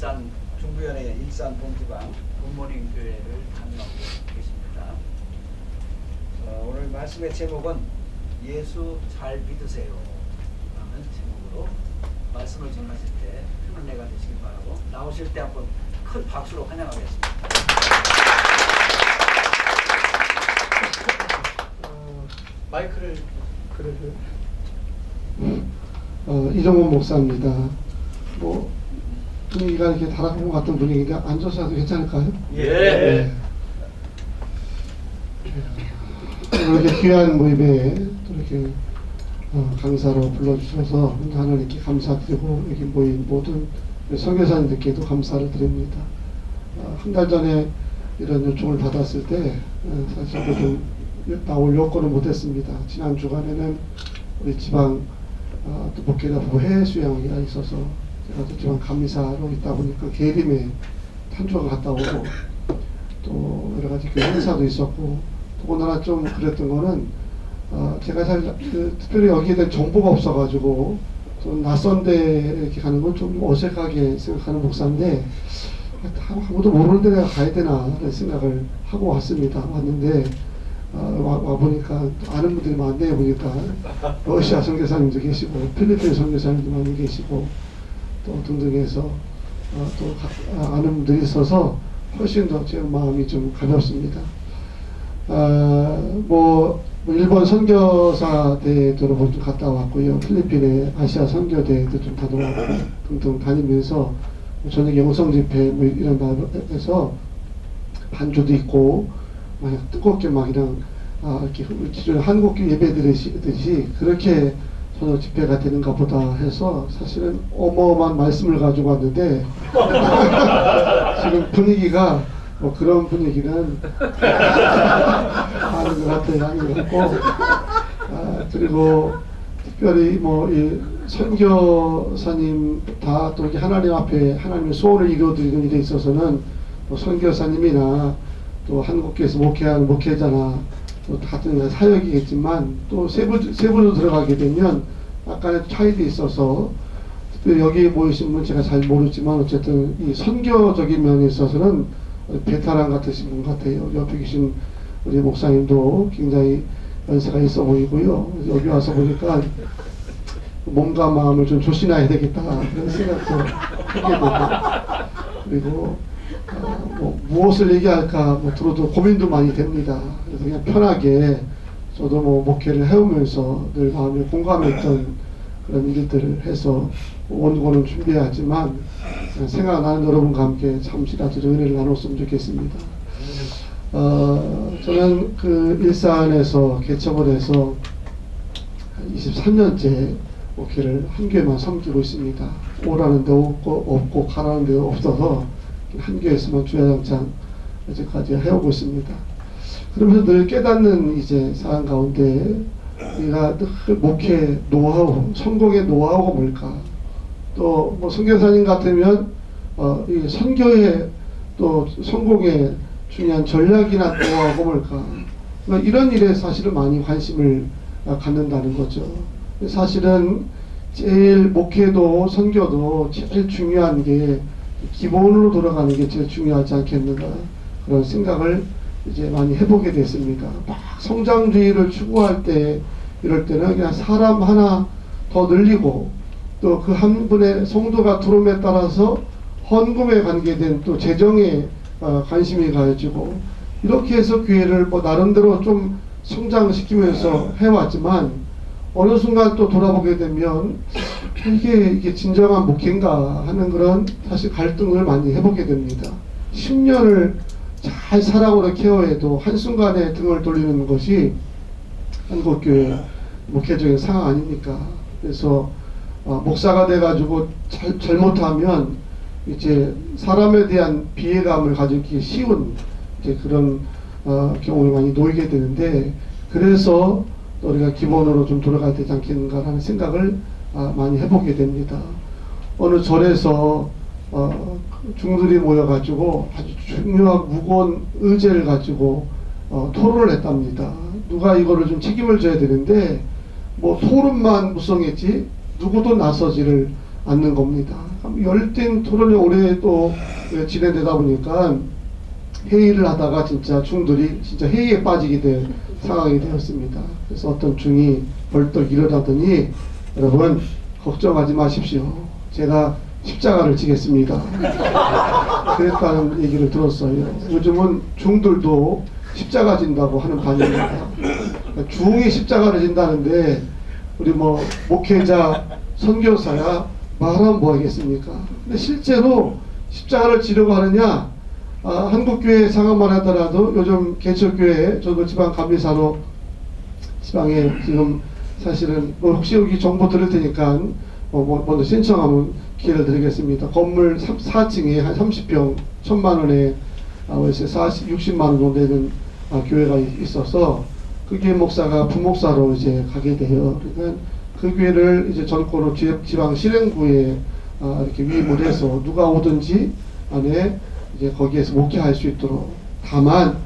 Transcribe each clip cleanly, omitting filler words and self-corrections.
일산 중부연의 일산 봉지방 굿모닝 교회를 담당하고 계십니다. 오늘 말씀의 제목은 예수 잘 믿으세요 라는 제목으로 말씀을 전하실 때 큰 은혜가 되시길 바라고, 나오실 때 한번 큰 박수로 환영하겠습니다. 마이크를 이정원 목사입니다. 분위기가 이렇게 다락방 같은 분위기인데 앉아서 해도 괜찮을까요? 예. 이렇게 귀한 모임에 또 이렇게 강사로 불러주셔서 하나님 이렇게 감사드리고, 여기 모인 모든 선교사님들께도 감사를 드립니다. 한 달 전에 이런 요청을 받았을 때 사실 좀 나올 여건을 못했습니다. 지난 주간에는 우리 지방 또 목회자부 해외 수양회가 있어서 제가 또 지방 감리사로 있다 보니까 계림에 탄주가 갔다 오고, 또 여러 가지 교회 행사도 있었고, 더군다나 좀 그랬던 거는 제가 특별히 여기에 대한 정보가 없어가지고 좀 낯선 데 이렇게 가는 건 좀 어색하게 생각하는 목사인데, 아무도 모르는 데 내가 가야 되나 라는 생각을 하고 왔는데 와보니까 아는 분들이 많네. 보니까 러시아 선교사님도 계시고 필리핀 선교사님도 많이 계시고 또 등등해서 또 아는 분들이 있어서 훨씬 더 제 마음이 좀 가볍습니다. 일본 선교사 대회도 좀 갔다 왔고요. 필리핀의 아시아 선교대회도 좀 다녀왔고 등등 다니면서 저녁 영성 집회 이런 날에서 반주도 있고 막 뜨겁게 막 그냥 이렇게 기존에 한국 예배 드리듯이 그렇게 저녁 집회가 되는가 보다 해서 사실은 어마어마한 말씀을 가지고 왔는데 지금 분위기가 그런 분위기는 아닌 것 같아요. 아닌 것 같고, 그리고 특별히 이 선교사님 다 또 하나님 앞에 하나님의 소원을 이루어드리는 일에 있어서는 선교사님이나 또 한국교회에서 목회하는 목회자나 또 같은 사역이겠지만 또 세부로 들어가게 되면 약간의 차이도 있어서, 특별히 여기 모이신 분 제가 잘 모르지만 어쨌든 이 선교적인 면에 있어서는 베테랑 같으신 분 같아요. 옆에 계신 우리 목사님도 굉장히 연세가 있어 보이고요. 여기 와서 보니까 몸과 마음을 좀 조심해야 되겠다 그런 생각도 하게 되고, 그리고 무엇을 얘기할까 들어도 고민도 많이 됩니다. 그래서 그냥 편하게 저도 목회를 해오면서 늘 마음에 공감했던 그런 일들을 해서 원고는 준비하지만 생각나는 여러분과 함께 잠시라도 은혜를 나눴으면 좋겠습니다. 저는 그 일산에서 개척을 해서 23년째 목회를 한 교회만 섬기고 있습니다. 오라는 데 없고 가라는 데 없어서 한 교회에서만 주야장창 이제까지 해오고 있습니다. 그러면서 늘 깨닫는 이제 사안 가운데 우리가 늘 목회 노하우, 성공의 노하우가 뭘까? 또 선교사님 같으면 이 선교의 또 성공의 중요한 전략이나 노하우가 뭘까? 그러니까 이런 일에 사실은 많이 관심을 갖는다는 거죠. 사실은 제일 목회도 선교도 제일 중요한 게 기본으로 돌아가는 게 제일 중요하지 않겠는가, 그런 생각을 이제 많이 해보게 됐습니다. 막 성장주의를 추구할 때 이럴 때는 그냥 사람 하나 더 늘리고 또 그 한 분의 성도가 들어옴에 따라서 헌금에 관계된 또 재정에 관심이 가해지고, 이렇게 해서 교회를 나름대로 좀 성장시키면서 해왔지만 어느 순간 또 돌아보게 되면 이게 진정한 목회인가 하는 그런 사실 갈등을 많이 해보게 됩니다. 10년을 잘 사랑으로 케어해도 한순간에 등을 돌리는 것이 한국교회 목회적인 상황 아닙니까? 그래서 목사가 돼가지고 잘못하면 이제 사람에 대한 비애감을 가지기 쉬운 이제 그런 경우에 많이 놓이게 되는데, 그래서 우리가 기본으로 좀 돌아가야 되지 않겠는가라는 생각을 많이 해보게 됩니다. 어느 절에서 중들이 모여가지고 아주 중요한 무거운 의제를 가지고 토론을 했답니다. 누가 이거를 좀 책임을 져야 되는데 토론만 무성했지 누구도 나서지를 않는 겁니다. 열띤 토론이 오래 또 진행되다 보니까 회의를 하다가 진짜 중들이 진짜 회의에 빠지게 될 상황이 되었습니다. 그래서 어떤 중이 벌떡 일어나더니 여러분 걱정하지 마십시오. 제가 십자가를 지겠습니다. 그랬다는 얘기를 들었어요. 요즘은 중들도 십자가 진다고 하는 반입니다. 중이 십자가를 진다는데 우리 뭐 목회자, 선교사야 말하면 뭐 하겠습니까? 근데 실제로 십자가를 지려고 하느냐? 한국교회 상황만 하더라도 요즘 개척교회, 저도 지방 감리사로 지방에 지금 사실은 혹시 여기 정보 들을 테니까 먼저 신청하면 기회를 드리겠습니다. 건물 4층에 한 30평 1,000만원에 월세 60만원 정도 되는 교회가 있어서 그 교회 목사가 부목사로 이제 가게 돼요. 그러니까 그 교회를 이제 전권으로 지방 실행부에 이렇게 위임을 해서 누가 오든지 안에 이제 거기에서 목회할 수 있도록, 다만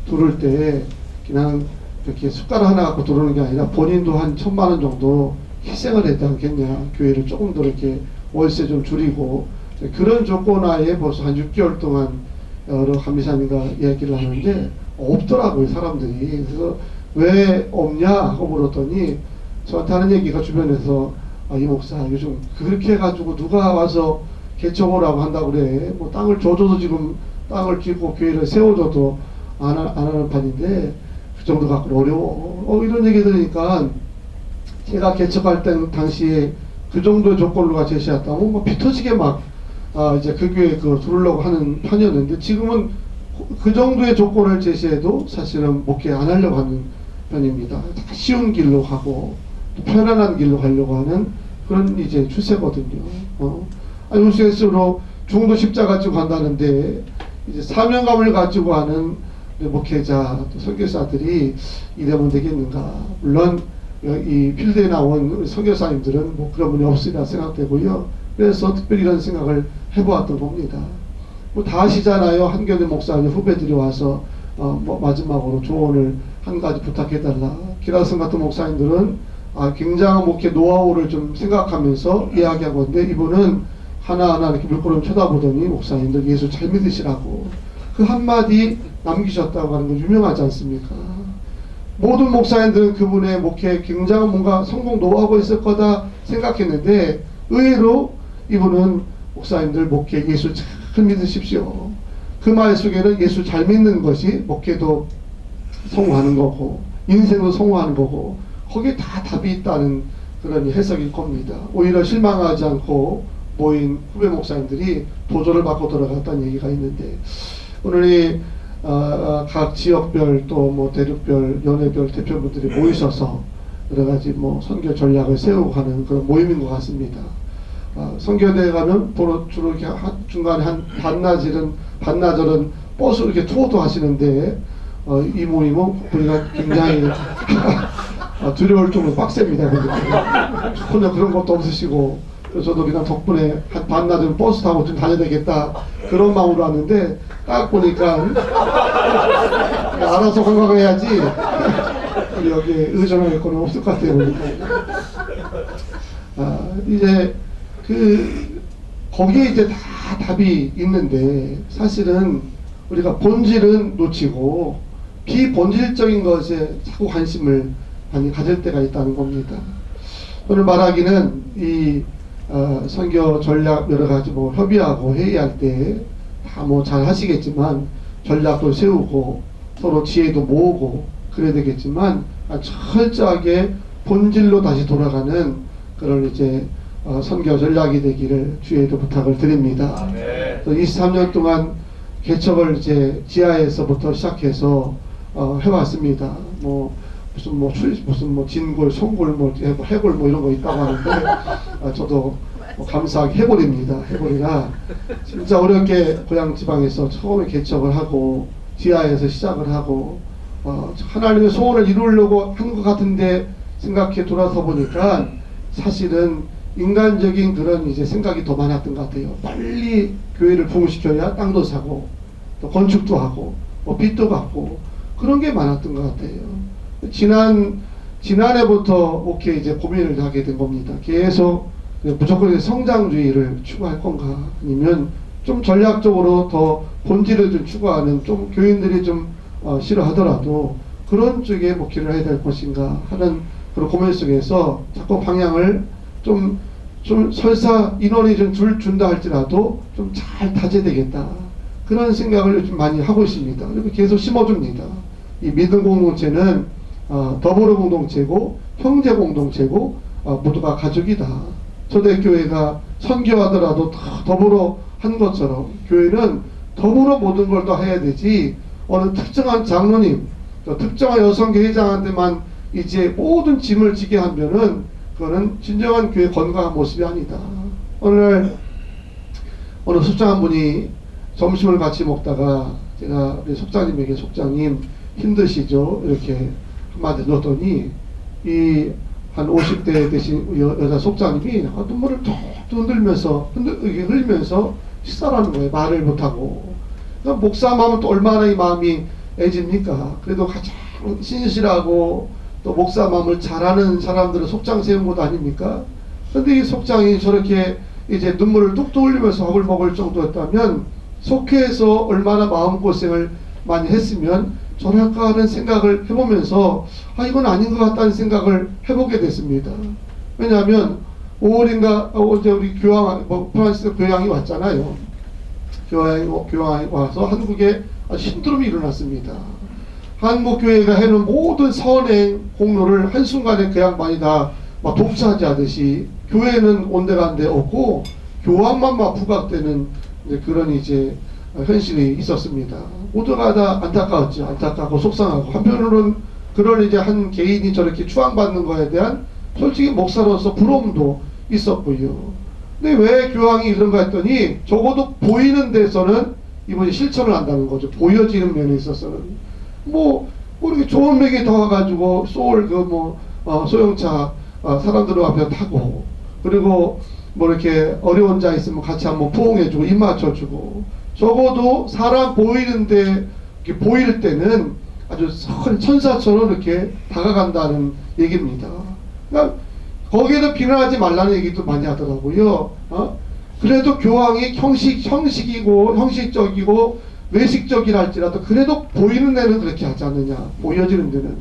들어올 때 그냥 이렇게 숟가락 하나 갖고 들어오는 게 아니라 본인도 한 1,000만원 정도 희생을 했지 않겠냐. 교회를 조금 더 이렇게 월세 좀 줄이고, 그런 조건 하에 벌써 한 6개월 동안 여러 감리사님과 이야기를 하는데 없더라고요, 사람들이. 그래서 왜 없냐 하고 물었더니 저한테 하는 얘기가 주변에서 이 목사 요즘 그렇게 해가지고 누가 와서 개척오라고 한다고 그래. 뭐 땅을 줘줘도 지금 땅을 짓고 교회를 세워줘도 안 하는 판인데 그 정도 갖고 어려워. 이런 얘기 들으니까 제가 개척할 때 당시에 그 정도의 조건로가 제시했다면 뭐 피터지게 막 이제 그 교회에 들으려고 하는 편이었는데, 지금은 그 정도의 조건을 제시해도 사실은 목회 안 하려고 하는 편입니다. 다 쉬운 길로 가고 또 편안한 길로 가려고 하는 그런 이제 추세거든요. 우스갯소리로 중도 십자가 가지고 간다는데 이제 사명감을 가지고 하는 목회자 또 선교사들이 이러면 되겠는가. 물론 이 필드에 나온 선교사님들은 뭐 그런 분이 없으리라 생각되고요. 그래서 특별히 이런 생각을 해보았던 겁니다. 뭐 다 아시잖아요. 한교대 목사님 후배들이 와서 뭐 마지막으로 조언을 한 가지 부탁해달라. 기라성 같은 목사님들은 굉장한 목회 노하우를 좀 생각하면서 이야기하고 있는데, 이분은 하나하나 이렇게 물끄러미 쳐다보더니 목사님들 예수 잘 믿으시라고 그 한마디 남기셨다고 하는 거 유명하지 않습니까? 모든 목사님들은 그분의 목회에 굉장한 뭔가 성공 노하우가 있을 거다 생각했는데, 의외로 이분은 목사님들 목회 예수 잘 믿으십시오. 그 말 속에는 예수 잘 믿는 것이 목회도 성공하는 거고 인생도 성공하는 거고 거기에 다 답이 있다는 그런 해석일 겁니다. 오히려 실망하지 않고 모인 후배 목사님들이 도전을 받고 돌아갔다는 얘기가 있는데, 오늘 이 각 지역별 또 뭐 대륙별 연회별 대표분들이 모이셔서 여러 가지 뭐 선교 전략을 세우고 하는 그런 모임인 것 같습니다. 선교대에 가면 주로 이렇게 중간에 한 반나절은 버스로 이렇게 투어도 하시는데 이 모임은 우리가 굉장히 두려울 정도로 빡셉니다. 전혀 그런 것도 없으시고, 그래서 저도 그냥 덕분에 한 반나절 버스 타고 좀 다녀야 되겠다 그런 마음으로 왔는데, 딱 보니까 알아서 관광해야지 여기에 의존할 거는 없을 것 같아요. 보니까 이제 거기에 이제 다 답이 있는데, 사실은 우리가 본질은 놓치고 비본질적인 것에 자꾸 관심을 많이 가질 때가 있다는 겁니다. 오늘 말하기는 이 선교 전략 여러 가지 뭐 협의하고 회의할 때 다 뭐 잘 하시겠지만 전략도 세우고 서로 지혜도 모으고 그래야 되겠지만 철저하게 본질로 다시 돌아가는 그런 이제 선교 전략이 되기를 주의도 부탁을 드립니다. 23년 동안 개척을 이제 지하에서부터 시작해서 해왔습니다. 무슨 진골, 송골, 해골 이런 거 있다고 하는데 저도 감사하게 해골이라 진짜 어렵게 고향 지방에서 처음에 개척을 하고 지하에서 시작을 하고 하나님의 소원을 이루려고 한 것 같은데 생각해 돌아서 보니까 사실은 인간적인 그런 이제 생각이 더 많았던 것 같아요. 빨리 교회를 부흥시켜야 땅도 사고 또 건축도 하고 빚도 갚고 그런 게 많았던 것 같아요. 지난해부터 이제 고민을 하게 된 겁니다. 계속 무조건 성장주의를 추구할 건가, 아니면 좀 전략적으로 더 본질을 좀 추구하는, 좀 교인들이 좀 싫어하더라도 그런 쪽에 목회를 해야 될 것인가 하는 그런 고민 속에서 자꾸 방향을 좀 설사 인원이 좀 준다 할지라도 좀 잘 다져야되겠다, 그런 생각을 요즘 많이 하고 있습니다. 그리고 계속 심어줍니다. 이 믿음 공동체는 더불어 공동체고 형제 공동체고 모두가 가족이다. 초대교회가 선교하더라도 다 더불어 한 것처럼 교회는 더불어 모든 걸 다 해야 되지, 어느 특정한 장로님, 특정한 여성교회장한테만 이제 모든 짐을 지게 하면은 그거는 진정한 교회 건강한 모습이 아니다. 오늘 어느 속장 한 분이 점심을 같이 먹다가 제가 우리 속장님에게, 속장님 힘드시죠? 이렇게 한마디 넣었더니 이 한 50대 되신 여자 속장님이 눈물을 툭툭 흘리면서 식사를 거예요. 말을 못하고. 그러니까 목사님 하면 또 얼마나 이 마음이 애집니까? 그래도 가장 신실하고 또 목사 마음을 잘하는 사람들은 속장 세운 것 아닙니까? 근데 이 속장이 저렇게 이제 눈물을 뚝뚝 흘리면서 밥을 먹을 정도였다면 속회에서 얼마나 마음고생을 많이 했으면 저럴까 하는 생각을 해보면서 이건 아닌 것 같다는 생각을 해보게 됐습니다. 왜냐하면 5월인가 어제 우리 교황, 프란시스 교황이 왔잖아요. 교황이 와서 한국에 아주 힘듦이 일어났습니다. 한국교회가 해놓은 모든 선행 공로를 한순간에 그 양반이 다 독차지하듯이 교회는 온데간데 없고 교황만 부각되는 그런 이제 현실이 있었습니다. 모두가 다 안타까웠죠. 안타깝고 속상하고, 한편으로는 그런 이제 한 개인이 저렇게 추앙받는 거에 대한 솔직히 목사로서 부러움도 있었고요. 근데 왜 교황이 그런가 했더니 적어도 보이는 데서는 이분이 실천을 한다는 거죠. 보여지는 면에 있어서는 뭐 이렇게 좋은 맥이 더 와가지고 소울 소형차 사람들 앞에 타고, 그리고 뭐 이렇게 어려운 자 있으면 같이 한번 포옹해주고 입 맞춰주고, 적어도 사람 보이는데 이렇게 보일 때는 아주 선 천사처럼 이렇게 다가간다는 얘기입니다. 그러니까 거기에도 비난하지 말라는 얘기도 많이 하더라고요. 그래도 교황이 형식이고 형식적이고 외식적이라 할지라도 그래도 보이는 데는 그렇게 하지 않느냐, 보여지는 데는.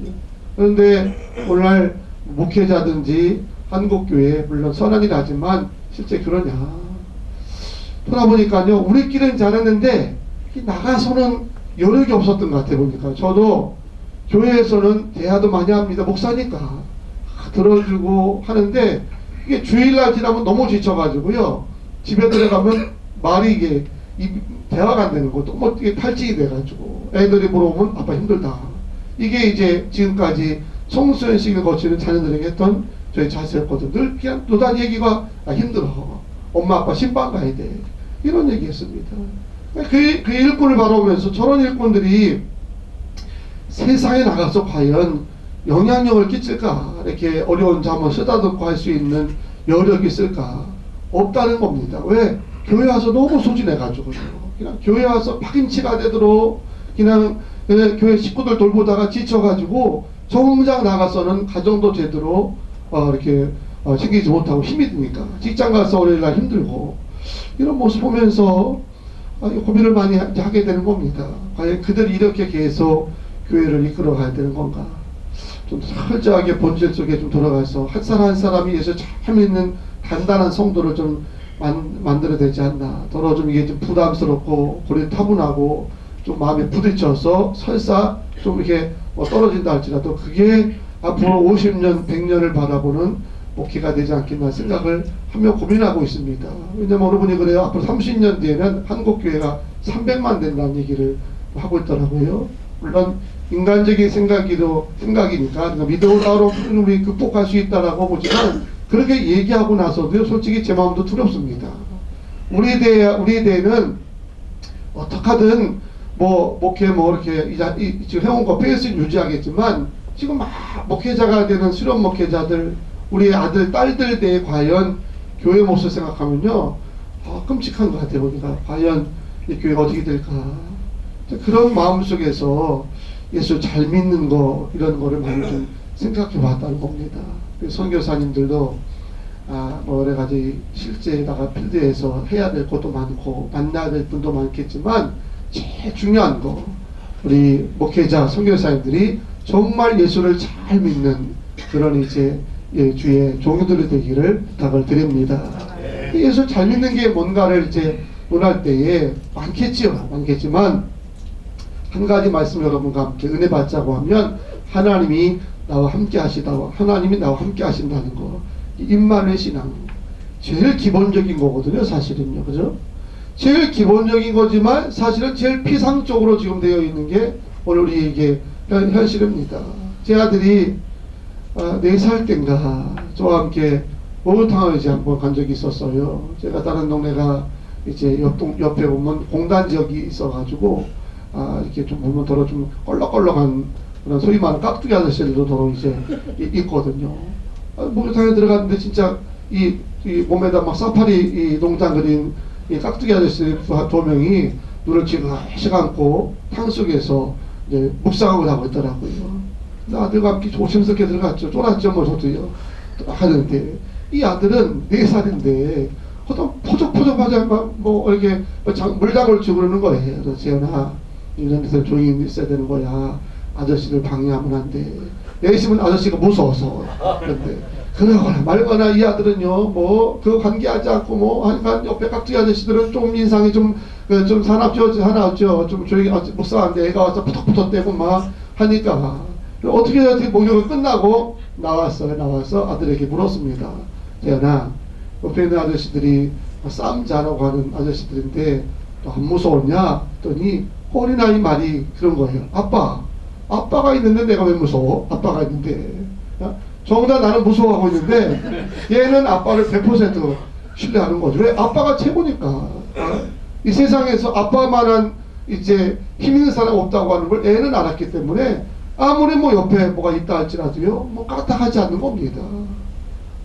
그런데 오늘날 목회자든지 한국교회 물론 선언이라 하지만 실제 그러냐, 돌아보니까요 우리끼리는 잘했는데 나가서는 여력이 없었던 것 같아. 보니까 저도 교회에서는 대화도 많이 합니다. 목사니까 들어주고 하는데 이게 주일날 지나면 너무 지쳐가지고요 집에 들어가면 말이 이게 대화가 안 되는 것도 뭐 이게 탈진이 돼가지고 애들이 물어보면 아빠 힘들다. 이게 이제 지금까지 청소년식을 거치는 자녀들에게 했던 저희 자세였거든. 늘 그냥 노단 얘기가 힘들어. 엄마 아빠 신방 가야 돼. 이런 얘기 했습니다. 그 일꾼을 바라보면서 저런 일꾼들이 세상에 나가서 과연 영향력을 끼칠까? 이렇게 어려운 잠을 쓰다듬고 할 수 있는 여력이 있을까? 없다는 겁니다. 왜? 교회 와서 너무 소진해가지고 그냥 교회 와서 파김치가 되도록 그냥 교회 식구들 돌보다가 지쳐가지고 정작 나가서는 가정도 제대로 이렇게 챙기지 못하고 힘이 드니까 직장 가서 월요일날 힘들고, 이런 모습 보면서 고민을 많이 하게 되는 겁니다. 과연 그들이 이렇게 계속 교회를 이끌어 가야 되는 건가? 좀 철저하게 본질 속에 좀 돌아가서 한 사람 한 사람이 예수 잘 믿는 단단한 성도를 좀 만들어야 되지 않나. 더러 좀 이게 좀 부담스럽고 고리 타분하고 좀 마음에 부딪혀서 설사 좀 이렇게 떨어진다 할지라도 그게 앞으로 50년, 100년을 바라보는 목회가 되지 않겠나 생각을 하며 고민하고 있습니다. 왜냐면 어느 분이 그래요. 앞으로 30년 뒤에는 한국교회가 300만 된다는 얘기를 하고 있더라고요. 물론 인간적인 생각이니까 그러니까 믿음을 따로 우리 극복할 수 있다라고 보지만 그렇게 얘기하고 나서도요 솔직히 제 마음도 두렵습니다. 우리 대에는 어떻게든 목회 이렇게 지금 해온 거 페이스는 유지하겠지만 지금 막 목회자가 되는 수련 목회자들, 우리 아들 딸들 대에 과연 교회 모습 생각하면요 끔찍한 것 같아요. 우리가 과연 이 교회가 어떻게 될까, 그런 마음 속에서 예수 잘 믿는 거 이런 거를 많이 좀 생각해 봤다는 겁니다. 선교사님들도 뭐 여러 가지 실제에다가 필드에서 해야 될 것도 많고 만나야 될 분도 많겠지만 제일 중요한 거 우리 목회자 선교사님들이 정말 예수를 잘 믿는 그런 이제 주의 종교들이 되기를 부탁을 드립니다. 예수 잘 믿는 게 뭔가를 이제 논할 때에 많겠지요. 많겠지만 한 가지 말씀 여러분과 함께 은혜 받자고 하면 하나님이 나와 함께 하시다고 하나님이 나와 함께 하신다는 거 임마누엘 신앙 제일 기본적인 거거든요. 사실은요. 그죠? 제일 기본적인 거지만 사실은 제일 피상적으로 지금 되어 있는 게 오늘 우리에게 현실입니다. 제 아들이 4살 땐가 저와 함께 목욕탕을 이제 한번 간 적이 있었어요. 제가 다른 동네가 이제 옆에 보면 공단 지역이 있어가지고 이렇게 좀 보면 더러 좀 껄렁껄렁한 그런 소위 말하는 깍두기 아저씨들도 더러 이제 있거든요. 목욕탕에 들어갔는데 진짜 이 몸에다 막 사파리 이 농장 그린 이 깍두기 아저씨 2명이 눈을 지그시 감고 탕 속에서 이제 묵상을 하고 있더라고요. 아들과 함께 조심스럽게 들어갔죠. 쫄았죠, 뭐 저도요. 하는데 이 아들은 4살인데 어떤 포적포적하자 뭐 이렇게 물장을 주고 그러는 거예요. 그래서 재현아 이런 데서 조용히 있어야 되는 거야. 아저씨를 방해하면 안 돼. 내심은 아저씨가 무서워서. 그런데 그러거나 말거나 이 아들은요 뭐 그거 관계하지 않고 뭐 하니까 옆에 깍두기 아저씨들은 좀 인상이 좀 사납죠. 좀 조용히 묵상한데 애가 와서 푸덕푸덕 대고 막 하니까 어떻게 목욕을 끝나고 나와서 아들에게 물었습니다. 재현아 옆에 있는 아저씨들이 싸움 잘하고 하는 아저씨들인데 또 안 무서웠냐? 했더니 어린아이 말이 그런 거예요. 아빠가 있는데 내가 왜 무서워? 아빠가 있는데 정작 나는 무서워하고 있는데 얘는 아빠를 100% 신뢰하는 거죠. 왜? 아빠가 최고니까. 이 세상에서 아빠만한 이제 힘 있는 사람 없다고 하는 걸 애는 알았기 때문에 아무리 뭐 옆에 뭐가 있다 할지라도요 뭐 까딱하지 않는 겁니다.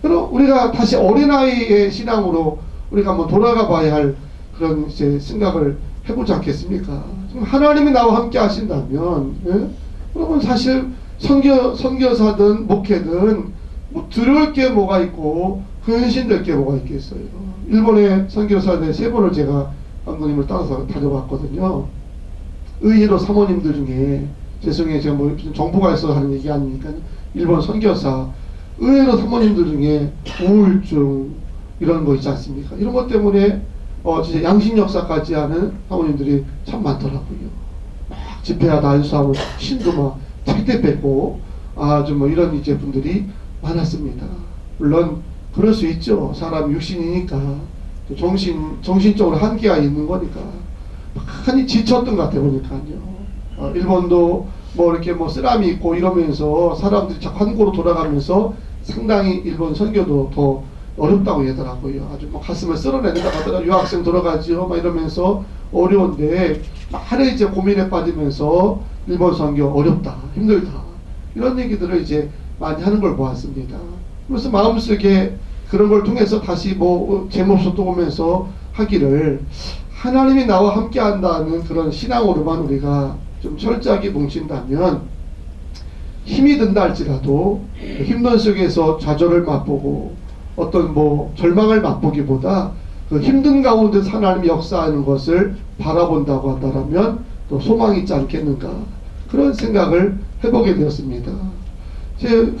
그럼 우리가 다시 어린아이의 신앙으로 우리가 한번 돌아가 봐야 할 그런 이제 생각을 해보지 않겠습니까? 하나님이 나와 함께 하신다면, 예? 그러면 사실 선교사든 목회든 뭐 들을 게 뭐가 있고 근신될 게 뭐가 있겠어요. 일본의 선교사들 3번을 제가 감독님을 따라서 다녀봤거든요. 의외로 사모님들 중에 죄송해요. 제가 뭐 정부가 있어서 하는 얘기 아니니까 일본 선교사 의외로 사모님들 중에 우울증 이런 거 있지 않습니까? 이런 것 때문에 진짜 양심 역사까지 하는 사모님들이 참 많더라고요. 막 집회하다 안수하면 신도 막 택대 뺏고 좀 뭐 이런 이제 분들이 많았습니다. 물론 그럴 수 있죠. 사람 육신이니까 또 정신적으로 한계가 있는 거니까 많이 지쳤던 것 같아 보니까요. 일본도 뭐 이렇게 뭐 쓰라미 있고 이러면서 사람들이 자꾸 한 곳으로 돌아가면서 상당히 일본 선교도 더 어렵다고 하더라고요. 아주 뭐 가슴을 쓸어내는다 하더라. 유학생 돌아가지요 막 이러면서 어려운데 하루에 이제 고민에 빠지면서 일본 선교 어렵다 힘들다 이런 얘기들을 이제 많이 하는 걸 보았습니다. 그래서 마음속에 그런 걸 통해서 다시 뭐 제목소 또 오면서 하기를 하나님이 나와 함께 한다는 그런 신앙으로만 우리가 좀 철저하게 뭉친다면 힘이 든다 할지라도 힘든 속에서 좌절을 맛보고 어떤 뭐 절망을 맛보기보다 그 힘든 가운데 하나님이 역사하는 것을 바라본다고 한다면 또 소망이 있지 않겠는가 그런 생각을 해보게 되었습니다. 제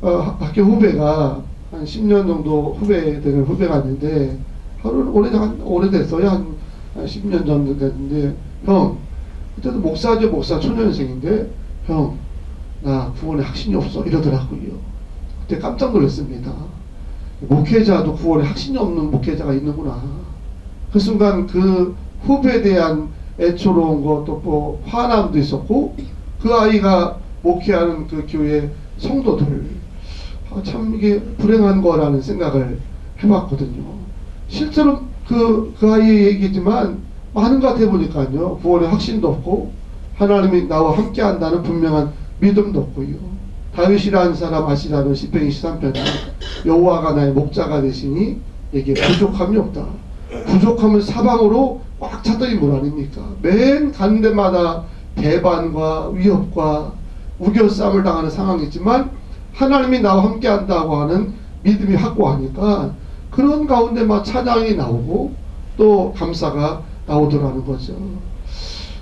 학교 후배가 한 10년 정도 되는 후배가 있는데 오래됐어요. 한 10년 정도 됐는데 형 그때도 목사죠. 목사 초년생인데 형 나 구원에 확신이 없어 이러더라고요. 그때 깜짝 놀랐습니다. 목회자도 구원에 확신이 없는 목회자가 있는구나. 그 순간 그 후배에 대한 애처로운 것도 뭐 화남도 있었고 그 아이가 목회하는 그 교회 성도들 참 이게 불행한 거라는 생각을 해봤거든요. 실제로 그 아이의 얘기지만 많은 것 같아 보니까요. 구원에 확신도 없고 하나님이 나와 함께 한다는 분명한 믿음도 없고요. 다윗이라는 사람 아시라는 시편 23편에 여호와가 나의 목자가 되시니 내게 부족함이 없다. 부족함을 사방으로 꽉 찼더니 뭘 아닙니까? 맨 가는 데마다 배반과 위협과 우겨싸움을 당하는 상황이지만 하나님이 나와 함께 한다고 하는 믿음이 확고하니까 그런 가운데 막 찬양이 나오고 또 감사가 나오더라는 거죠.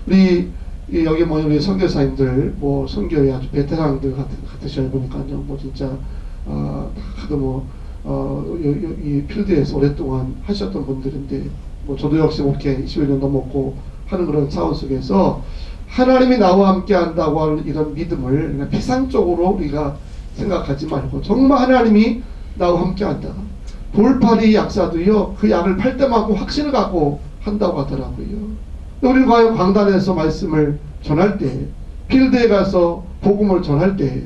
우리 여기 뭐 우리 선교사님들 뭐 선교에 아주 베테랑들 같으셔 보니까요. 뭐 진짜 다들 이 필드에서 오랫동안 하셨던 분들인데 뭐 저도 역시 목회 21년 넘었고 하는 그런 차원 속에서 하나님이 나와 함께 한다고 하는 이런 믿음을 그냥 피상적으로 우리가 생각하지 말고 정말 하나님이 나와 함께 한다. 돌팔이 약사도요 그 약을 팔 때만큼 확신을 갖고 한다고 하더라고요. 우리는 과연 광단에서 말씀을 전할 때, 필드에 가서 복음을 전할 때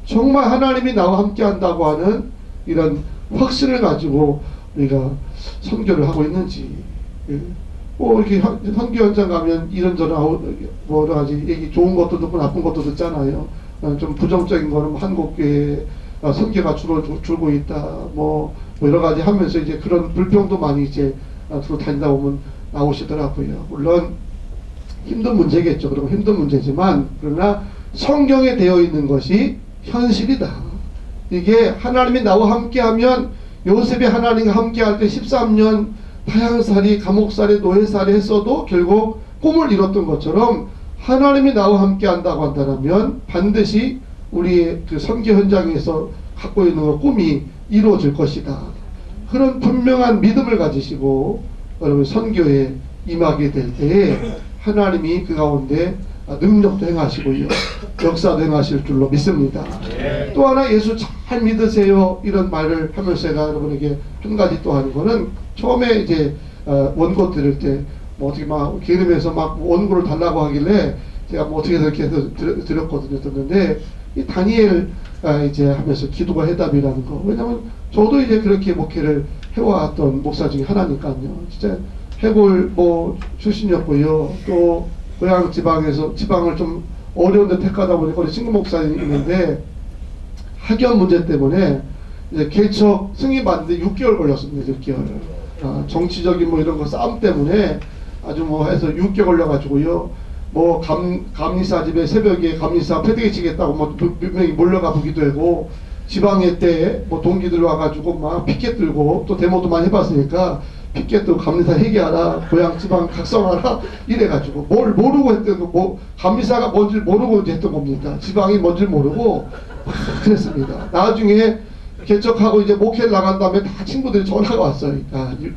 정말 하나님이 나와 함께 한다고 하는 이런 확신을 가지고 우리가 선교를 하고 있는지. 뭐 이렇게 선교 현장 가면 이런저런 뭐 여러 가지 얘기, 좋은 것도 듣고 나쁜 것도 듣잖아요. 좀 부정적인 거는 한국교회 선교가 줄고 있다. 뭐 여러 가지 하면서 이제 그런 불평도 많이 이제 주로 다니다 보면 나오시더라고요. 물론 힘든 문제겠죠. 그리고 힘든 문제지만 그러나 성경에 되어 있는 것이 현실이다. 이게 하나님이 나와 함께하면 요셉이 하나님과 함께할 때 13년 타향살이 감옥살이 노예살이 했어도 결국 꿈을 이뤘던 것처럼 하나님이 나와 함께한다고 한다면 반드시 우리의 그 선교 현장에서 갖고 있는 그 꿈이 이루어질 것이다. 그런 분명한 믿음을 가지시고 여러분 선교에 임하게 될 때에 하나님이 그 가운데 능력도 행하시고요 역사도 행하실 줄로 믿습니다. 또 하나 예수 잘 믿으세요 이런 말을 하면서 제가 여러분에게 한 가지 또 하는 거는 처음에 이제 원고 드릴 때 뭐 어떻게 막 기름에서 막 원고를 달라고 하길래 제가 뭐 어떻게 그렇게 해서 드렸거든요. 드렸는데 이 다니엘 이제 하면서 기도가 해답이라는 거. 왜냐면 저도 이제 그렇게 목회를 해왔던 목사 중에 하나니까요. 진짜 해골 뭐 출신이었고요. 또 고향 지방을 좀 어려운데 택하다 보니까 우리 친구 목사님이 있는데 학연 문제 때문에 이제 개척 승인 받는데 6개월 걸렸습니다. 6개월. 정치적인 뭐 이런 거 싸움 때문에 아주 뭐 해서 6개월 걸려가지고요. 뭐 감리사 집에 새벽에 감리사 패대기 치겠다고 뭐 몇 명이 몰려가 보기도 하고 지방회 때 뭐 동기들 와가지고 막 피켓 들고 또 데모도 많이 해봤으니까 피켓 들고 감리사 회개하라 고향 지방 각성하라 이래가지고 뭘 모르고 했던 거 뭐 감리사가 뭔지 모르고 했던 겁니다. 지방이 뭔지 모르고 그랬습니다. 나중에 개척하고 이제 목회를 나간 다음에 다 친구들이 전화가 왔어요.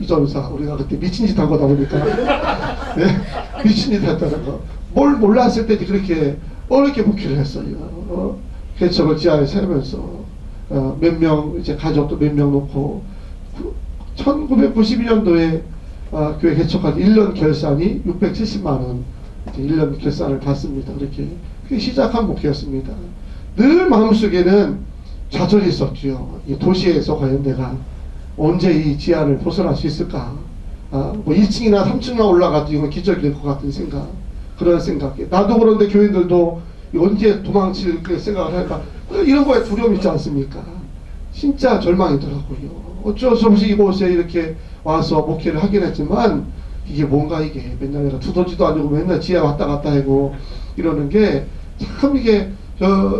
이 전사 우리가 그때 미친 짓 한 거다 보니까 네? 미친 짓 했다는 거. 뭘 몰랐을 때 그렇게 어렵게 목회를 했어요. 개척을 지하에 세우면서 몇 명 이제 가족도 몇 명 놓고 1992년도에 교회 개척한 1년 결산이 670만 원 1년 결산을 받습니다. 그렇게 시작한 목회였습니다. 늘 마음속에는 좌절이 있었죠. 이 도시에서 과연 내가 언제 이 지하를 벗어날 수 있을까? 뭐 1층이나 3층이나 올라가도 이건 기적일 것 같은 생각. 그런 생각. 나도 그런데 교인들도 언제 도망칠 생각을 할까? 이런 거에 두려움이 있지 않습니까? 진짜 절망이더라고요. 어쩔 수 없이 이곳에 이렇게 와서 목회를 하긴 했지만 이게 뭔가 이게 맨날 내가 두더지도 아니고 맨날 지하 왔다 갔다 하고 이러는 게 참 이게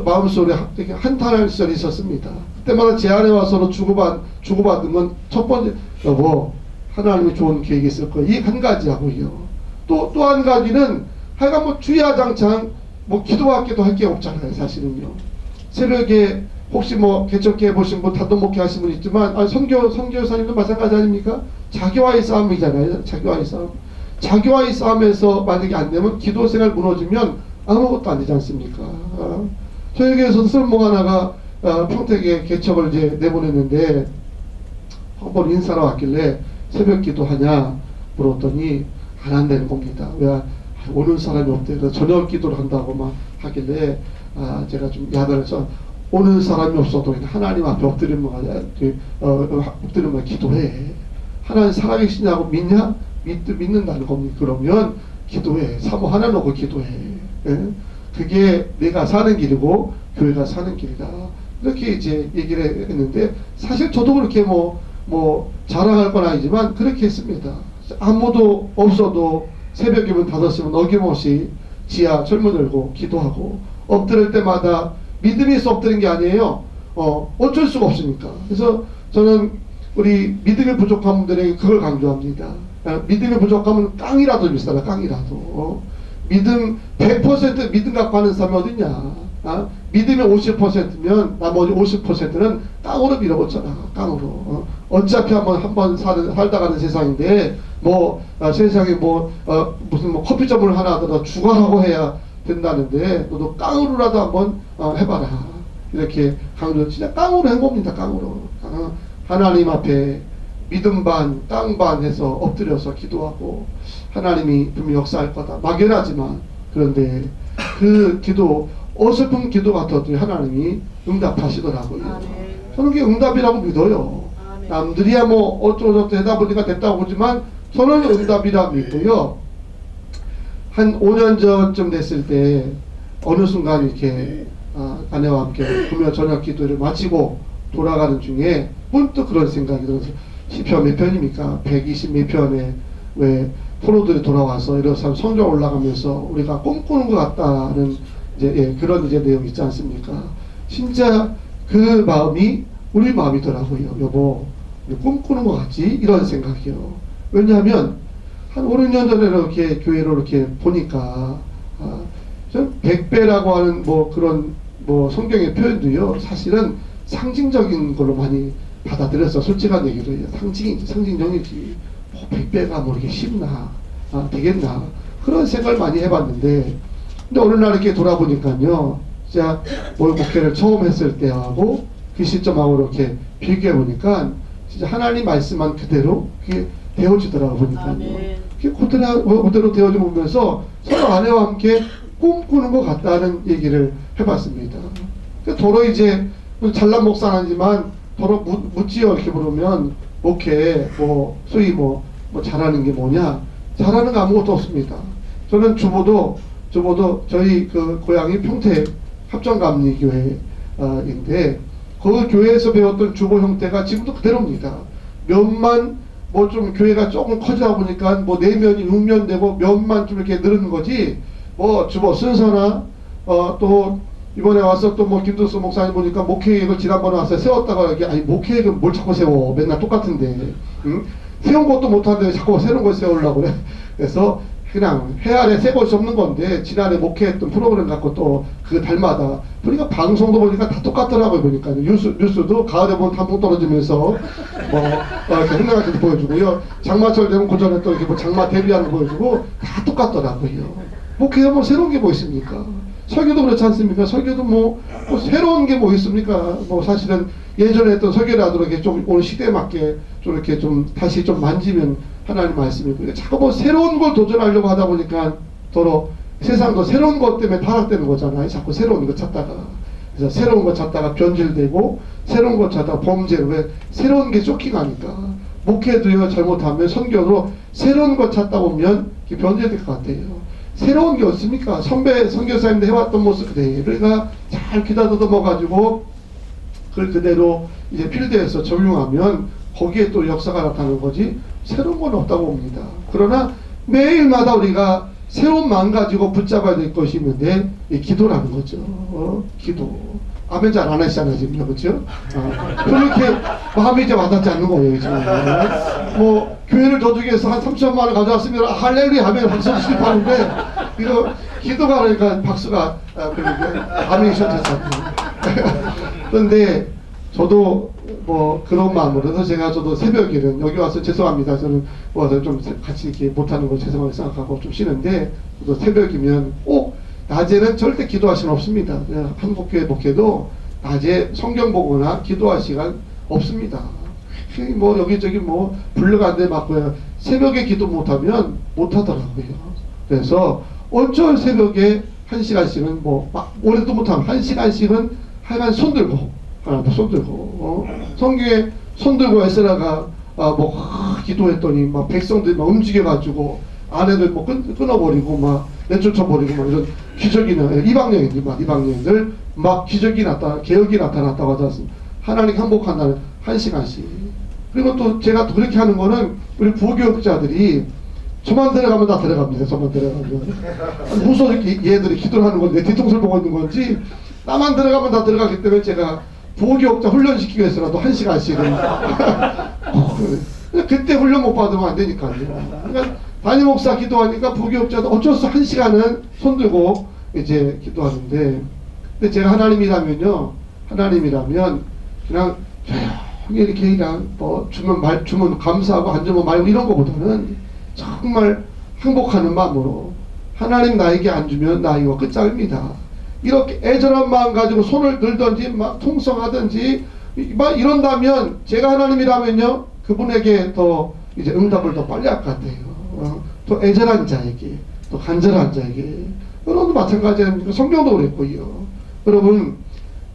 마음속에 한탄할 시절이 있었습니다. 그때마다 제 안에 와서 주고받은 건 첫 번째, 여보, 하나님이 좋은 계획이 있을 거예요. 이 한 가지 하고요. 또 한 가지는 하여간 뭐 주야장창 뭐 기도밖에도 할 게 없잖아요, 사실은요. 새벽에 혹시 뭐 개척해 보신 분, 단독 목회 하신 분 있지만, 선교사님도 마찬가지 아닙니까? 자기와의 싸움이잖아요, 자기와의 싸움. 자기와의 싸움에서 만약에 안 되면 기도 생활 무너지면 아무것도 안 되지 않습니까? 저희 교회에서 설목 하나가 평택에 개척을 이제 내보냈는데 한번 인사로 왔길래 새벽 기도하냐 물었더니 안 한다는 겁니다. 왜 오는 사람이 없대. 그래서 저녁 기도를 한다고 막 하길래 제가 좀 야단해서 오는 사람이 없어도 하나님 앞에 엎드리면 기도해. 하나님 살아계시냐고 믿냐? 믿는다는 겁니다. 그러면 기도해. 사모 하나 놓고 기도해. 예? 그게 내가 사는 길이고 교회가 사는 길이다. 이렇게 이제 얘기를 했는데 사실 저도 그렇게 뭐 자랑할 건 아니지만 그렇게 했습니다. 아무도 없어도 새벽이면 5시면 어김없이 지하 철문 열고 기도하고 엎드릴 때마다 믿음이 있어 엎드린 게 아니에요. 어쩔 수가 없으니까. 그래서 저는 우리 믿음이 부족한 분들에게 그걸 강조합니다. 믿음이 부족하면 깡이라도 비싸라, 깡이라도. 믿음 100% 믿음 갖고 하는 사람이 어딨냐? 믿음이 50%면 나머지 50%는 깡으로 밀어붙여라, 깡으로. 어차피 한번 살다 가는 세상인데 세상에 무슨 커피점을 하나 하더라도 주관하고 해야 된다는데 너도 깡으로라도 한번 해봐라, 이렇게 강조. 진짜 깡으로 한 겁니다. 깡으로. 하나님 앞에 믿음 반, 깡 반 해서 엎드려서 기도하고 하나님이 분명히 역사할 거다. 막연하지만 그런데 그 기도, 어설픈 기도 같았더니 하나님이 응답하시더라고요. 저는 그게 응답이라고 믿어요. 남들이야 어쩌고저쩌고 하다 보니까 됐다고 보지만 저는 응답이라고 믿고요. 한 5년 전쯤 됐을 때 어느 순간 이렇게 아내와 함께 금요 저녁 기도를 마치고 돌아가는 중에 문득 그런 생각이 들어서, 시편 몇 편입니까? 120 몇 편에 왜 포로들이 돌아와서 이런 성경 올라가면서 우리가 꿈꾸는 것 같다는 그런 내용 있지 않습니까? 진짜 그 마음이 우리 마음이더라고요. 여보, 우리 꿈꾸는 것 같지? 이런 생각이요. 왜냐하면 한 5, 6년 전에 이렇게 교회로 이렇게 보니까 전 100배라고 하는 그런 성경의 표현도요, 사실은 상징적인 걸로 많이 받아들여서, 솔직한 얘기로 상징적이지 100배가 이렇게 쉽나, 되겠나, 그런 생각을 많이 해봤는데, 근데 어느 날 이렇게 돌아보니까요, 진짜 목회를 처음 했을 때하고 그 시점하고 이렇게 비교해 보니까 진짜 하나님 말씀한 그대로 그게 되어지더라고 보니까요. 그게 그대로 되어져 보면서 서로 아내와 함께 꿈꾸는 것 같다는 얘기를 해봤습니다. 더러 이제 잘난 목사는 아니지만 더러 묻지요. 이렇게 물으면 목회 소위 잘하는 게 뭐냐? 잘하는 거 아무것도 없습니다. 저는 주보도 저희 그 고향이 평택 합정감리교회인데 그 교회에서 배웠던 주보 형태가 지금도 그대로입니다. 몇만 좀 교회가 조금 커지다 보니까 4면이 6면 되고 몇만 좀 이렇게 늘은 거지, 주보 순서나 또 이번에 와서 또 김두수 목사님 보니까 목회계획을 지난번에 와서 세웠다가 아니 목회계획은 뭘 자꾸 세워, 맨날 똑같은데, 응? 세운 것도 못하는데 자꾸 새로운 걸 세우려고 그래. 그래서 그냥 해 아래 새 것이 없는 건데, 지난해 목회했던 프로그램 갖고 또 그 달마다 보니까 방송도 보니까 다 똑같더라고요. 보니까 뉴스도 가을에 보면 단풍 떨어지면서 이렇게 흥나같이 보여주고요, 장마철 되면 고전에 또 이렇게 장마 데뷔하는 거 보여주고 다 똑같더라고요. 목회가 새로운 게 뭐 있습니까? 설교도 그렇지 않습니까? 설교도 새로운 게 뭐 있습니까? 사실은 예전에 했던 설교라도 이렇게 좀 오늘 시대에 맞게 좀 이렇게 좀 다시 좀 만지면 하나님 말씀이고, 자꾸 새로운 걸 도전하려고 하다 보니까 더러 세상도 새로운 것 때문에 타락되는 거잖아요. 자꾸 새로운 거 찾다가. 그래서 새로운 거 찾다가 변질되고, 새로운 거 찾다가 범죄로, 왜 새로운 게 쇼킹하니까. 목회도요, 잘못하면 선교로 새로운 거 찾다 보면 변질될 것 같아요. 새로운 게 없습니까? 선배 선교사님들 해왔던 모습 그대로가 잘 기다듬어 가지고 그걸 그대로 이제 필드에서 적용하면 거기에 또 역사가 나타나는 거지, 새로운 건 없다고 봅니다. 그러나 매일마다 우리가 새로운 마음 가지고 붙잡아야 될 것이 있는데, 이 기도라는 거죠. 기도. 아멘 잘 안 하시잖아요, 지금. 그렇죠? 그렇게 마음이 이제 와닿지 않는 거예요, 지금. 교회를 저쪽에서 한 3천만 원을 가져왔으면 할렐루야 하면 박수 치는데, 이거 기도가 그러니까 박수가 아멘이 셔졌어요. 그런데 저도 그런 마음으로 저도 새벽에는 여기 와서 죄송합니다. 저는 와서 좀 같이 이렇게 못하는 거 죄송하게 생각하고 좀 쉬는데, 또 새벽이면 낮에는 절대 기도할 시간 없습니다. 한국교회 목회도 낮에 성경 보거나 기도할 시간 없습니다. 여기저기 불러가는데 맞고요. 새벽에 기도 못하면 못하더라고요. 그래서 어쩔 새벽에 1시간씩은 오래도 못하면 1시간씩은 하여간 손들고 성경에 손들고 에스라가 기도했더니 백성들이 움직여가지고 아내들 끊어버리고 내쫓아버리고 이런 기적이 이방여인들 기적이 개혁이 나타났다고 하지 않습니까? 하나님 항복한다는 1시간씩. 그리고 또 제가 또 그렇게 하는 거는 우리 부교육자들이 저만 들어가면 다 들어갑니다. 저만 들어가면 무서워. 얘들이 기도를 하는 건데 뒤통수를 보고 있는 건지 나만 들어가면 다 들어가기 때문에 제가 부교육자 훈련시키기 위해서라도 1시간씩은 그때 훈련 못 받으면 안 되니까요. 그러니까 담임 목사 기도하니까 부교육자도 어쩔 수 1시간은 손들고 이제 기도하는데, 근데 제가 하나님이라면 그냥 조용히 이렇게 그냥 뭐 주면 감사하고 안 주면 말고 이런 거보다는 정말 행복하는 마음으로, 하나님 나에게 안 주면 나 이거 끝장입니다, 이렇게 애절한 마음 가지고 손을 들든지 막 통성하든지 막 이런다면, 제가 하나님이라면요 그분에게 더 이제 응답을 더 빨리 할 것 같아요. 또 애절한 자에게, 또 간절한 자에게. 여러분도 마찬가지입니다. 성경도 그랬고요. 여러분,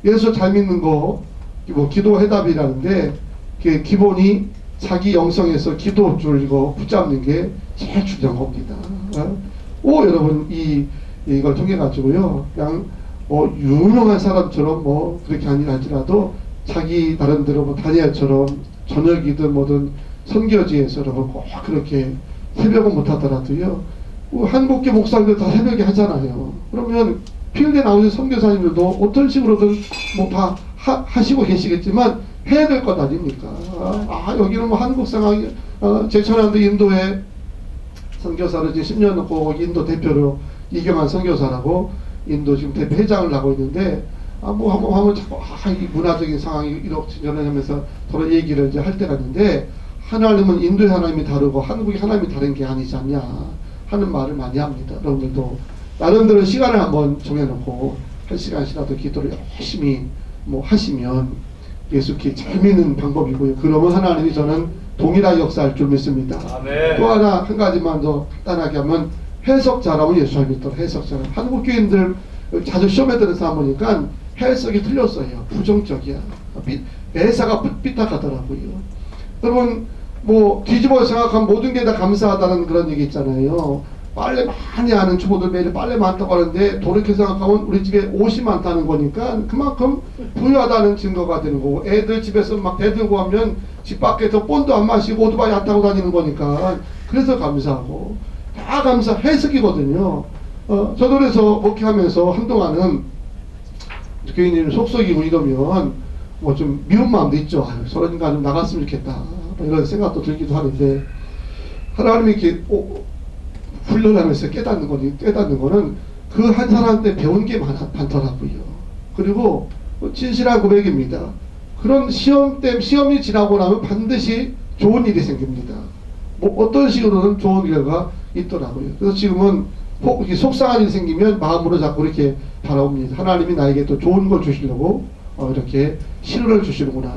예수 잘 믿는 거 뭐 기도 해답이라는데, 그 기본이 자기 영성에서 기도 줄 이거 붙잡는 게 제일 중요한 겁니다. 여러분 이걸 통해 가지고요, 그냥 뭐 유명한 사람처럼 뭐 그렇게 아니랄지라도 자기 나름대로 뭐 다니엘처럼 저녁이든 뭐든 선교지에서 여러분 꼭 그렇게 새벽은 못하더라도요, 한국계 목사님들 다 새벽에 하잖아요. 그러면 필드에 나오는 선교사님들도 어떤 식으로든 뭐 다 하시고 계시겠지만 해야 될 것 아닙니까? 여기는 뭐 한국 상황이, 제 천안도 인도에 선교사를 이제 10년 넘고 인도 대표로 이경환 선교사라고 인도 지금 대표 회장을 하고 있는데, 뭐 한번 하면 자꾸 이 문화적인 상황이 이렇게 전환하면서 서로 얘기를 이제 할 때가 있는데, 하나님은 인도의 하나님이 다르고 한국의 하나님이 다른 게 아니지 않냐 하는 말을 많이 합니다. 여러분들도 나름대로 시간을 한번 정해놓고 1시간씩이라도 기도를 열심히 뭐 하시면 예수께 잘 믿는 방법이고요. 그러면 하나님이 저는 동일하게 역사할 줄 믿습니다. 아멘. 또 하나 한 가지만 더 간단하게 하면, 해석자라고 예수 잘 믿더라. 해석자. 한국 교인들 자주 시험에 드는 사람 보니까 해석이 틀렸어요. 부정적이야. 매사가 삐딱하더라고요. 여러분 뭐 뒤집어 생각하면 모든 게 다 감사하다는 그런 얘기 있잖아요. 빨래 많이 하는 주부들 매일 빨래 많다고 하는데, 돌이켜 생각하면 우리 집에 옷이 많다는 거니까 그만큼 부유하다는 증거가 되는 거고, 애들 집에서 막 대들고 하면 집 밖에서 본도 안 마시고 오토바이 안 타고 다니는 거니까 그래서 감사하고, 다 감사 해석이거든요. 저도 그래서 목회하면서 한동안은 교인님 속썩이고 이러면 뭐 좀 미운 마음도 있죠. 저런 인간 좀 나갔으면 좋겠다, 뭐 이런 생각도 들기도 하는데, 하나님이 이렇게 훈련하면서 깨닫는 거는 그 한 사람한테 배운 게 많더라고요. 그리고 진실한 고백입니다. 그런 시험이 지나고 나면 반드시 좋은 일이 생깁니다. 뭐 어떤 식으로는 좋은 결과가 있더라고요. 그래서 지금은 이렇게 속상한 일이 생기면 마음으로 자꾸 이렇게 바라옵니다. 하나님이 나에게 또 좋은 걸 주시려고 이렇게 시련을 주시는구나.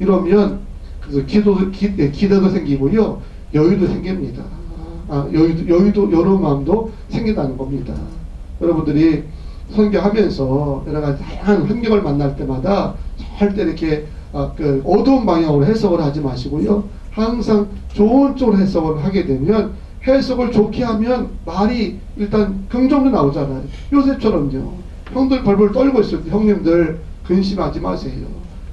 이러면 그래서 기대도 생기고요, 여유도 생깁니다. 여유도 여러 마음도 생긴다는 겁니다. 여러분들이 선교하면서 여러 가지 다양한 환경을 만날 때마다 절대 이렇게 그 어두운 방향으로 해석을 하지 마시고요, 항상 좋은 쪽으로 해석을 하게 되면, 해석을 좋게 하면 말이 일단 긍정도 나오잖아요. 요셉처럼요, 형들 벌벌 떨고 있을 때 형님들 근심하지 마세요.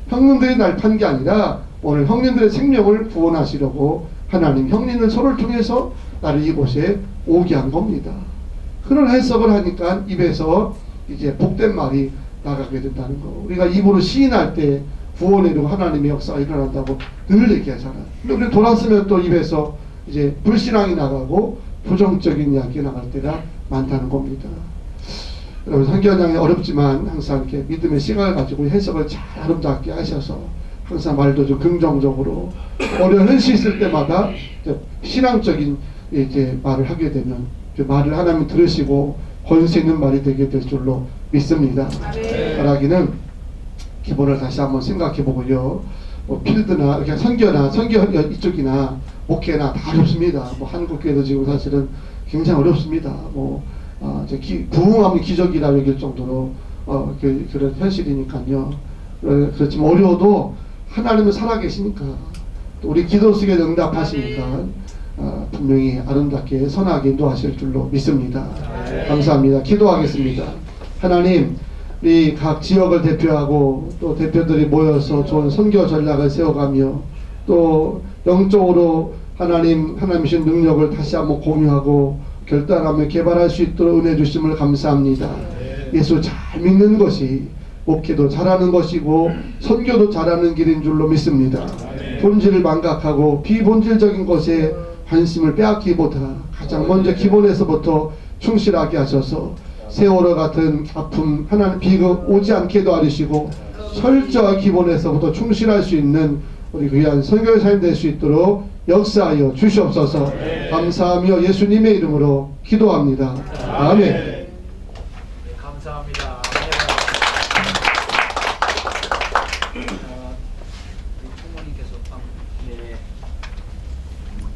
형님들이 날 판 게 아니라 오늘 형님들의 생명을 구원하시려고 하나님 형님들 서로를 통해서 나를 이곳에 오게 한 겁니다. 그런 해석을 하니까 입에서 이제 복된 말이 나가게 된다는 거. 우리가 입으로 시인할 때 구원에 이르고 하나님의 역사가 일어난다고 늘 얘기하잖아요. 근데 우리 돌았으면 또 입에서 이제 불신앙이 나가고 부정적인 이야기가 나갈 때가 많다는 겁니다. 여러분, 선교장이 어렵지만 항상 이렇게 믿음의 시각을 가지고 해석을 잘 아름답게 하셔서 항상 말도 좀 긍정적으로, 어려운 시 있을 때마다 신앙적인 이제 말을 하게 되면 그 말을 하나님 들으시고 권세 있는 말이 되게 될 줄로 믿습니다. 말하기는 기본을 다시 한번 생각해 보고요. 뭐 필드나 이렇게 선교 이쪽이나 목회나 다 어렵습니다. 뭐 한국교회도 지금 사실은 굉장히 어렵습니다. 부흥하면 기적이라 여길 정도로 그런 현실이니까요. 그렇지만 어려워도 하나님은 살아계시니까, 또 우리 기도 속에 응답하시니까 분명히 아름답게 선하게 인도하실 줄로 믿습니다. 감사합니다. 기도하겠습니다. 하나님, 우리 각 지역을 대표하고 또 대표들이 모여서 좋은 선교 전략을 세워가며, 또 영적으로 하나님이신 능력을 다시 한번 공유하고 결단하며 개발할 수 있도록 은혜 주심을 감사합니다. 예수 잘 믿는 것이 목회도 잘하는 것이고 선교도 잘하는 길인 줄로 믿습니다. 본질을 망각하고 비본질적인 것에 관심을 빼앗기보다 가장 먼저 기본에서부터 충실하게 하셔서 세월호 같은 아픔 하나님 비극 오지 않게 도와주시고 철저한 기본에서부터 충실할 수 있는 우리 귀한 선교사님 될 수 있도록 역사하여 주시옵소서. 감사하며 예수님의 이름으로 기도합니다. 아멘.